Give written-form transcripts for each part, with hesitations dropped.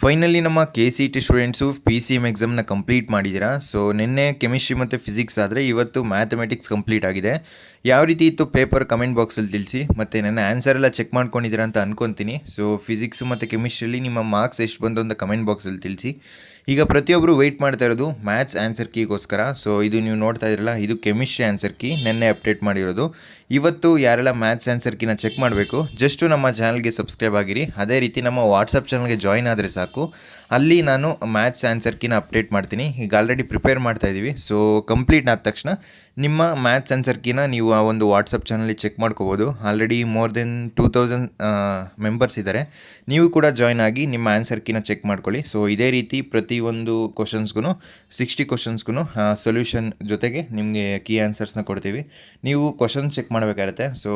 Finally ನಮ್ಮ KCET students PCM ಎಕ್ಸಾಮ್ನ complete ಮಾಡಿದ್ದೀರಾ. So ನಿನ್ನೆ ಕೆಮಿಸ್ಟ್ರಿ ಮತ್ತು ಫಿಸಿಕ್ಸ್ ಆದರೆ ಇವತ್ತು ಮ್ಯಾಥಮೆಟಿಕ್ಸ್ ಕಂಪ್ಲೀಟ್ ಆಗಿದೆ. ಯಾವ ರೀತಿ ಇತ್ತು ಪೇಪರ್ ಕಮೆಂಟ್ ಬಾಕ್ಸಲ್ಲಿ ತಿಳಿಸಿ, ಮತ್ತು ನನ್ನ ಆನ್ಸರ್ ಎಲ್ಲ ಚೆಕ್ ಮಾಡ್ಕೊಂಡಿದ್ದೀರಾ ಅಂತ ಅನ್ಕೊತೀನಿ. ಸೊ ಫಿಸಿಕ್ಸು ಮತ್ತು ಕೆಮಿಸ್ಟ್ರಿಯಲ್ಲಿ ನಿಮ್ಮ ಮಾರ್ಕ್ಸ್ ಎಷ್ಟು ಬಂತು ಅಂತ ಕಮೆಂಟ್ ಬಾಕ್ಸಲ್ಲಿ ತಿಳಿಸಿ. ಈಗ ಪ್ರತಿಯೊಬ್ಬರು ವೆಯ್ಟ್ ಮಾಡ್ತಾ ಇರೋದು ಮ್ಯಾಥ್ಸ್ ಆನ್ಸರ್ ಕೀಗೋಸ್ಕರ. ಸೊ ಇದು ನೀವು ನೋಡ್ತಾ ಇದ್ರಲ್ಲ, ಇದು ಕೆಮಿಸ್ಟ್ರಿ ಆನ್ಸರ್ ಕೀ ನೆನ್ನೆ ಅಪ್ಡೇಟ್ ಮಾಡಿರೋದು. ಇವತ್ತು ಯಾರೆಲ್ಲ ಮ್ಯಾಥ್ಸ್ ಆನ್ಸರ್ ಕೀನ ಚೆಕ್ ಮಾಡಬೇಕು, ಜಸ್ಟು ನಮ್ಮ ಚಾನಲ್ಗೆ ಸಬ್ಸ್ಕ್ರೈಬ್ ಆಗಿರಿ. ಅದೇ ರೀತಿ ನಮ್ಮ ವಾಟ್ಸಪ್ ಚಾನಲ್ಗೆ ಜಾಯ್ನ್ ಆದರೆ ಸಾಕು, ಅಲ್ಲಿ ನಾನು ಮ್ಯಾಥ್ಸ್ ಆನ್ಸರ್ ಕೀನ ಅಪ್ಡೇಟ್ ಮಾಡ್ತೀನಿ. ಈಗ ಆಲ್ರೆಡಿ ಪ್ರಿಪೇರ್ ಮಾಡ್ತಾ ಇದ್ದೀವಿ. ಸೊ ಕಂಪ್ಲೀಟ್ ಆದ ತಕ್ಷಣ ನಿಮ್ಮ ಮ್ಯಾಥ್ಸ್ ಆನ್ಸರ್ ಕೀನ ನೀವು ಆ ಒಂದು ವಾಟ್ಸಪ್ ಚಾನಲ್ಲಿ ಚೆಕ್ ಮಾಡ್ಕೋಬೋದು. ಆಲ್ರೆಡಿ ಮೋರ್ ದೆನ್ 2000 ಮೆಂಬರ್ಸ್ ಇದ್ದಾರೆ. ನೀವು ಕೂಡ ಜಾಯ್ನ್ ಆಗಿ ನಿಮ್ಮ ಆನ್ಸರ್ ಕೀನ ಚೆಕ್ ಮಾಡ್ಕೊಳ್ಳಿ. ಸೊ ಇದೇ ರೀತಿ ಪ್ರತಿಯೊಂದು ಕ್ವಶನ್ಸ್ಗೂ 60 ಕ್ವಶನ್ಸ್ಗೂ ಸೊಲ್ಯೂಷನ್ ಜೊತೆಗೆ ನಿಮಗೆ ಕೀ ಆನ್ಸರ್ಸ್ನ ಕೊಡ್ತೀವಿ. ನೀವು ಕ್ವಶನ್ ಚೆಕ್ ಮಾಡಬೇಕಾಗುತ್ತೆ. ಸೊ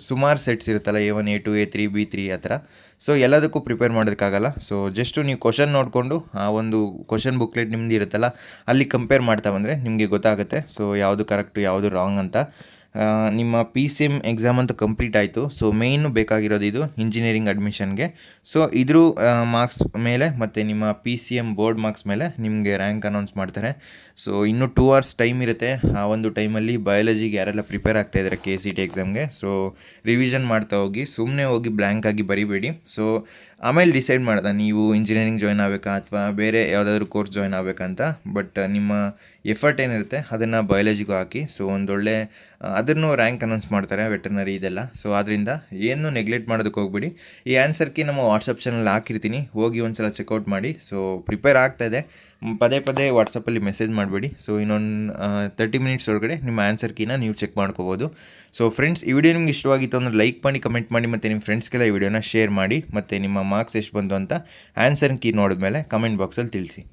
ಸುಮಾರು ಸೆಟ್ಸ್ ಇರುತ್ತಲ್ಲ, A1 A2 A3 B3 ಆ ಥರ. ಸೊ ಎಲ್ಲದಕ್ಕೂ ಪ್ರಿಪೇರ್ ಮಾಡೋದಕ್ಕಾಗಲ್ಲ. ಸೊ ಜಸ್ಟು ನೀವು ಕ್ವಶನ್ ನೋಡಿಕೊಂಡು ಆ ಒಂದು ಕ್ವಶನ್ ಬುಕ್ಲೆಟ್ ನಿಮ್ದು ಇರುತ್ತಲ್ಲ, ಅಲ್ಲಿ ಕಂಪೇರ್ ಮಾಡ್ತಾ ಬಂದರೆ ನಿಮಗೆ ಗೊತ್ತಾಗುತ್ತೆ. ಸೊ ಯಾವುದು ಕರೆಕ್ಟು ಯಾವುದು ರಾಂಗ್ ಅಂತ. ನಿಮ್ಮ PCM ಎಕ್ಸಾಮ್ ಅಂತೂ ಕಂಪ್ಲೀಟ್ ಆಯಿತು. ಸೊ ಮೇಯ್ನು ಬೇಕಾಗಿರೋದು ಇದು ಇಂಜಿನಿಯರಿಂಗ್ ಅಡ್ಮಿಷನ್ಗೆ. ಸೊ ಇದ್ರ ಮಾರ್ಕ್ಸ್ ಮೇಲೆ ಮತ್ತು ನಿಮ್ಮ PCM ಬೋರ್ಡ್ ಮಾರ್ಕ್ಸ್ ಮೇಲೆ ನಿಮಗೆ ರ್ಯಾಂಕ್ ಅನೌನ್ಸ್ ಮಾಡ್ತಾರೆ. ಸೊ ಇನ್ನೂ 2 hours ಟೈಮ್ ಇರುತ್ತೆ. ಆ ಒಂದು ಟೈಮಲ್ಲಿ ಬಯಾಲಜಿಗೆ ಯಾರೆಲ್ಲ ಪ್ರಿಪೇರ್ ಆಗ್ತಾಯಿದ್ದಾರೆ KCET ಎಕ್ಸಾಮ್ಗೆ, ಸೊ ರಿವಿಷನ್ ಮಾಡ್ತಾ ಹೋಗಿ, ಸುಮ್ಮನೆ ಹೋಗಿ ಬ್ಲ್ಯಾಂಕ್ ಆಗಿ ಬರಿಬೇಡಿ. ಸೊ ಆಮೇಲೆ ಡಿಸೈಡ್ ಮಾಡ್ದೆ ನೀವು ಇಂಜಿನಿಯರಿಂಗ್ ಜಾಯ್ನ್ ಆಗಬೇಕಾ ಅಥವಾ ಬೇರೆ ಯಾವುದಾದ್ರೂ ಕೋರ್ಸ್ ಜಾಯ್ನ್ ಆಗಬೇಕಂತ. ಬಟ್ ನಿಮ್ಮ ಎಫರ್ಟ್ ಏನಿರುತ್ತೆ ಅದನ್ನು ಬಯಾಲಜಿಗೂ ಹಾಕಿ. ಸೊ ಒಂದೊಳ್ಳೆ ಅದನ್ನು ರ್ಯಾಂಕ್ ಅನೌನ್ಸ್ ಮಾಡ್ತಾರೆ, ವೆಟರ್ನರಿ ಇದೆಲ್ಲ. ಸೊ ಆದ್ದರಿಂದ ಏನು ನೆಗ್ಲೆಕ್ಟ್ ಮಾಡೋದಕ್ಕೆ ಹೋಗ್ಬಿಡಿ. ಈ ಆನ್ಸರ್ ಕೀ ನಮ್ಮ ವಾಟ್ಸಪ್ ಚಾನಲ್ ಹಾಕಿರ್ತೀನಿ, ಹೋಗಿ ಒಂದು ಸಲ ಚೆಕ್ಔಟ್ ಮಾಡಿ. ಸೊ ಪ್ರಿಪೇರ್ ಆಗ್ತಾಯಿದೆ, ಪದೇ ಪದೇ ವಾಟ್ಸಪ್ಪಲ್ಲಿ ಮೆಸೇಜ್ ಮಾಡಬೇಡಿ. ಸೊ ಇನ್ನೊಂದು 30 ಮಿನಿಟ್ಸ್ ಒಳಗಡೆ ನಿಮ್ಮ ಆನ್ಸರ್ ಕೀನ ನೀವು ಚೆಕ್ ಮಾಡ್ಕೋಬೋದು. ಸೊ ಫ್ರೆಂಡ್ಸ್, ಈ ವಿಡಿಯೋ ನಿಮ್ಗೆ ಇಷ್ಟವಾಗಿತ್ತು ಅಂದರೆ ಲೈಕ್ ಮಾಡಿ, ಕಮೆಂಟ್ ಮಾಡಿ, ಮತ್ತು ನಿಮ್ಮ ಫ್ರೆಂಡ್ಸ್ಗೆಲ್ಲ ಈ ವಿಡಿಯೋನ ಶೇರ್ ಮಾಡಿ. ಮತ್ತು ನಿಮ್ಮ ಮಾರ್ಕ್ಸ್ ಎಷ್ಟು ಬಂತು ಅಂತ ಆನ್ಸರ್ ಕೀ ನೋಡಿದ್ಮೇಲೆ ಕಮೆಂಟ್ ಬಾಕ್ಸಲ್ಲಿ ತಿಳಿಸಿ.